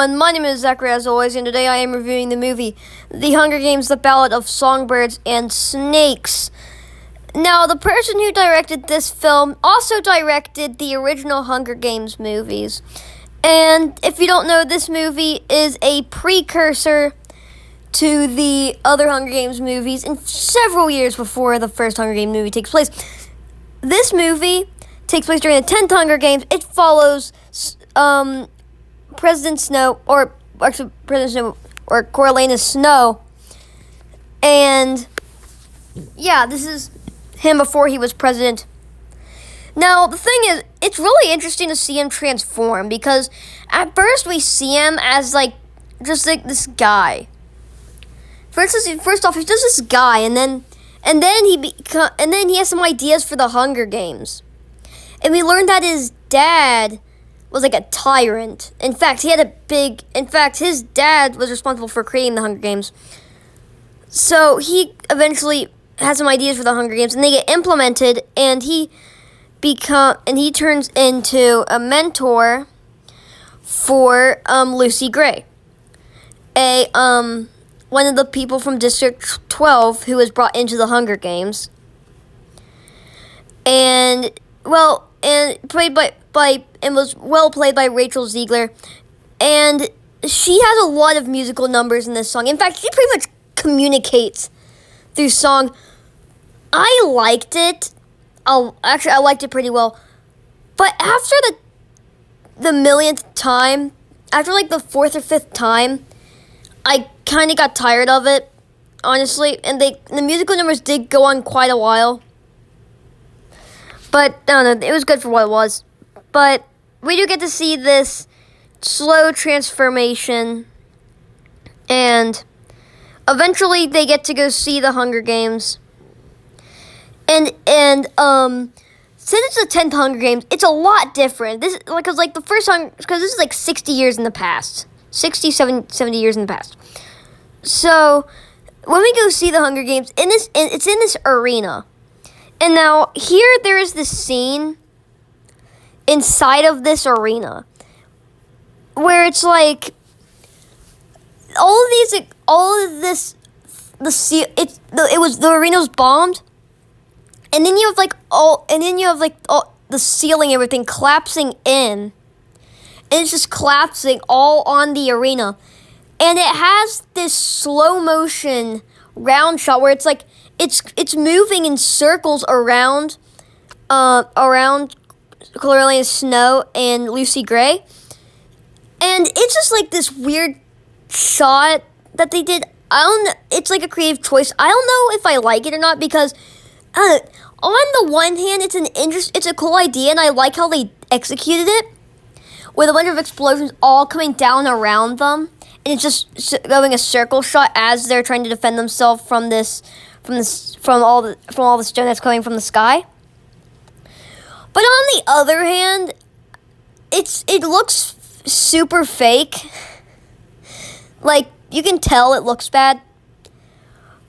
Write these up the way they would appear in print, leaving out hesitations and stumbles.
And my name is Zachary, as always, and today I am reviewing the movie The Hunger Games, The Ballad of Songbirds and Snakes. Now, the person who directed this film also directed the original Hunger Games movies. And if you don't know, this movie is a precursor to the other Hunger Games movies and several years before the first Hunger Games movie takes place. This movie takes place during the 10th Hunger Games. It follows President Snow, or actually President Snow, or Coriolanus Snow. And yeah, this is him before he was president. Now, the thing is, it's really interesting to see him transform, because at first we see him as just this guy. First off, he's just this guy, and then he has some ideas for the Hunger Games. And we learned that his dad was like a tyrant. In fact, his dad was responsible for creating the Hunger Games. So he eventually has some ideas for the Hunger Games, and they get implemented, and he turns into a mentor for Lucy Gray, one of the people from District 12 who was brought into the Hunger Games. And played was well played by Rachel Ziegler, and she has a lot of musical numbers in this song. In fact, she pretty much communicates through song. I liked it. I liked it pretty well. But after the millionth time, after the fourth or fifth time, I kind of got tired of it, honestly. And the musical numbers did go on quite a while. But, I don't know, it was good for what it was. But we do get to see this slow transformation. And eventually they get to go see the Hunger Games. And since it's the 10th Hunger Games, it's a lot different. This because the first Hunger, because this is 60 years in the past. 70 years in the past. So when we go see the Hunger Games, it's in this arena. And now, here there is this scene inside of this arena where it's the arena was bombed, and then you have all the ceiling, everything collapsing in, and it's just collapsing all on the arena, and it has this slow motion round shot where it's moving in circles around Coriolanus Snow and Lucy Gray. And it's just this weird shot that they did. I don't know, it's a creative choice. I don't know if I like it or not, because on the one hand, it's a cool idea, and I like how they executed it, with a bunch of explosions all coming down around them, and it's just going a circle shot as they're trying to defend themselves from all the stone that's coming from the sky. But on the other hand, it looks super fake. You can tell it looks bad.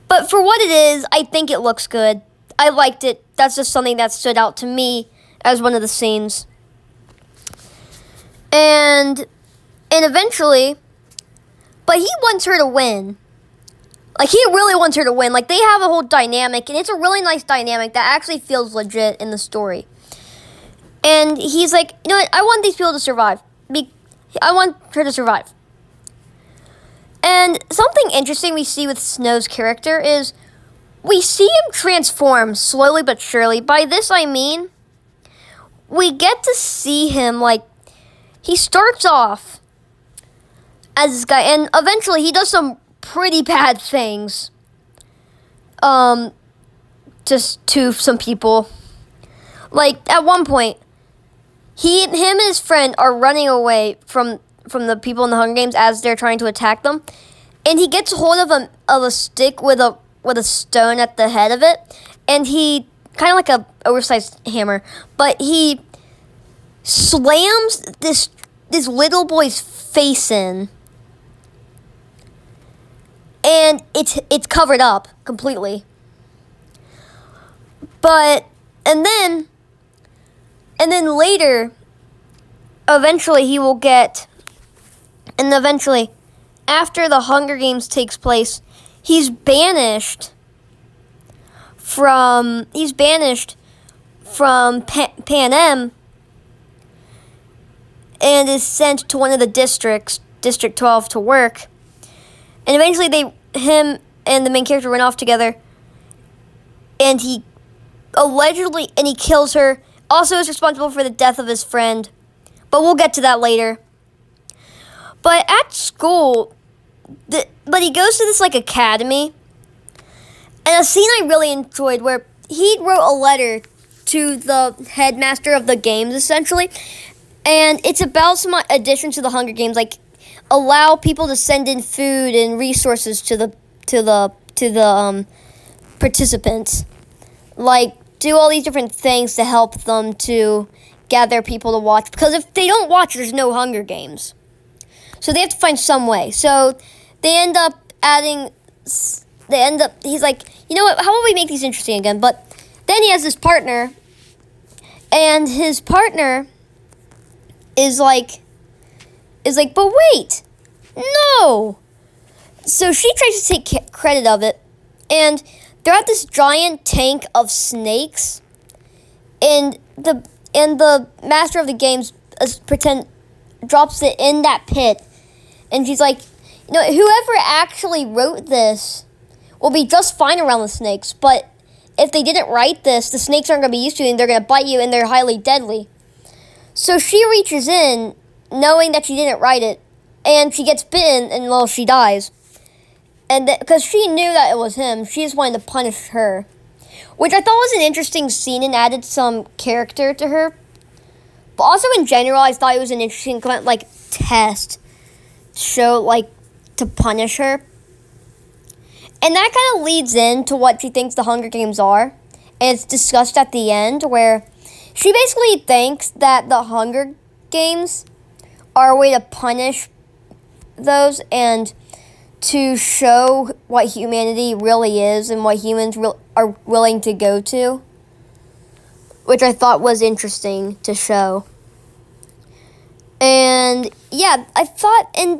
But for what it is, I think it looks good. I liked it. That's just something that stood out to me as one of the scenes. And eventually, but he wants her to win. He really wants her to win. They have a whole dynamic, and it's a really nice dynamic that actually feels legit in the story. And he's like, you know what, I want these people to survive. I want her to survive. And something interesting we see with Snow's character is we see him transform slowly but surely. By this I mean, we get to see him, he starts off as this guy, and eventually he does some pretty bad things just to some people. At one point, him and his friend are running away from the people in the Hunger Games as they're trying to attack them, and he gets hold of a stick with a stone at the head of it, and he kind of a oversized hammer, but he slams this little boy's face in. And it's covered up completely. And then later, eventually he will get And eventually, after the Hunger Games takes place, he's banished from Panem and is sent to one of the districts, District 12, to work. And eventually him and the main character run off together, and he kills her. Also is responsible for the death of his friend. But we'll get to that later. But at school, but he goes to this like academy. And a scene I really enjoyed where he wrote a letter to the headmaster of the games, essentially. And it's about some additions to the Hunger Games, like allow people to send in food and resources to the participants. Like, do all these different things to help them to gather people to watch. Because if they don't watch, there's no Hunger Games. So they have to find some way. So they end up he's like, you know what, how about we make these interesting again? But then he has this partner, and his partner is like, but wait, no. So she tries to take credit of it, and they're at this giant tank of snakes, and the master of the games drops it in that pit, and she's like, you know, whoever actually wrote this will be just fine around the snakes, but if they didn't write this, the snakes aren't going to be used to it, and they're going to bite you, and they're highly deadly. So she reaches in, knowing that she didn't write it, and she gets bitten, and well, she dies. And because she knew that it was him, she just wanted to punish her, which I thought was an interesting scene and added some character to her. But also in general, I thought it was an interesting like test show, like to punish her. And that kind of leads into what she thinks the Hunger Games are, and it's discussed at the end where she basically thinks that the Hunger Games are a way to punish those and to show what humanity really is and what humans are willing to go to, which I thought was interesting to show. And yeah, I thought, and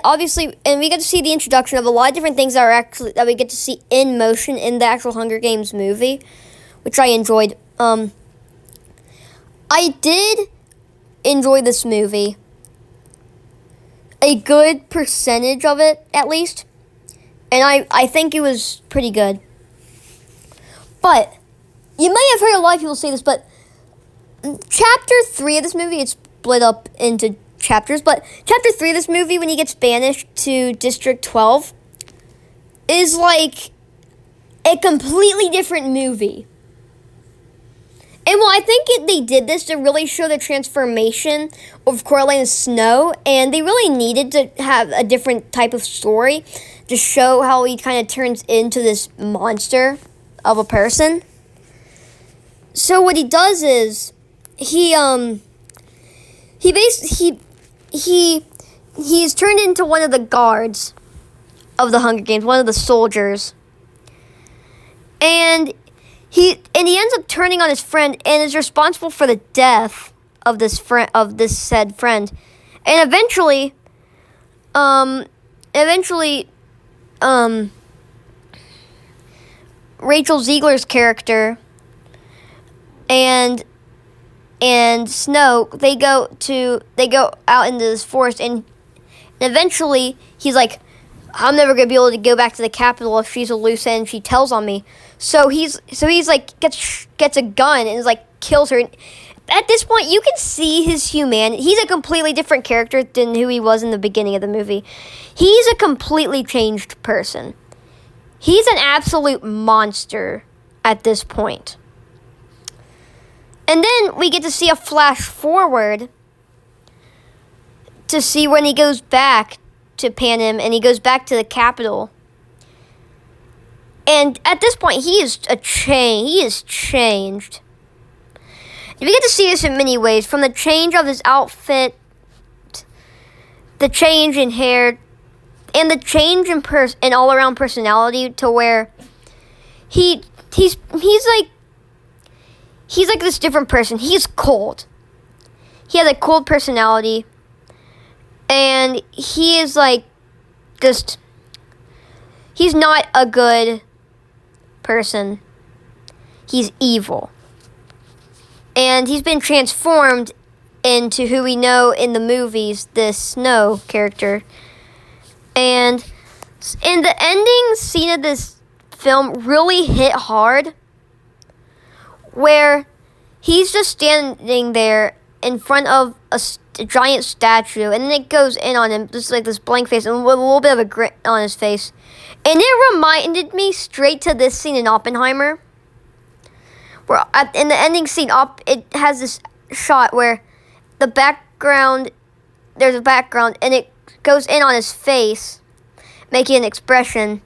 obviously, we get to see the introduction of a lot of different things that we get to see in motion in the actual Hunger Games movie, which I enjoyed. I did enjoy this movie. A good percentage of it, at least. And I think it was pretty good. But, you may have heard a lot of people say this, but Chapter 3 of this movie, it's split up into chapters, but Chapter 3 of this movie, when he gets banished to District 12, is like a completely different movie. And well, I think they did this to really show the transformation of Coraline Snow, and they really needed to have a different type of story to show how he kind of turns into this monster of a person. So what he does is he's turned into one of the guards of the Hunger Games, one of the soldiers, and he ends up turning on his friend and is responsible for the death of this said friend. And eventually Rachel Zegler's character and Snow, they go out into this forest, and eventually he's like, I'm never gonna be able to go back to the capital if she's a loose end. She tells on me. So he's like gets a gun and is like kills her. At this point, you can see his humanity. He's a completely different character than who he was in the beginning of the movie. He's a completely changed person. He's an absolute monster at this point. And then we get to see a flash forward to see when he goes back to Panem and he goes back to the capital. And at this point, he is changed. And we get to see this in many ways, from the change of his outfit, the change in hair, and the change in all-around personality, to where he's like this different person. He's cold. He has a cold personality, And he is like, just, he's not a good person. He's evil. And he's been transformed into who we know in the movies, this Snow character. And in the ending scene of this film really hit hard, where he's just standing there in front of a giant statue, and then it goes in on him, just like this blank face, and with a little bit of a grin on his face. And it reminded me straight to this scene in Oppenheimer, where in the ending scene, it has this shot where the background, there's a background, and it goes in on his face, making an expression,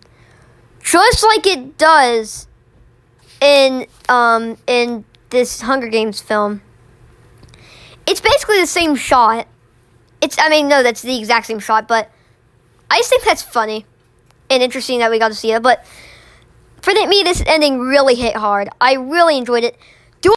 just like it does in this Hunger Games film. It's basically the same shot. No, that's the exact same shot, but I just think that's funny and interesting that we got to see it. But for me, this ending really hit hard. I really enjoyed it.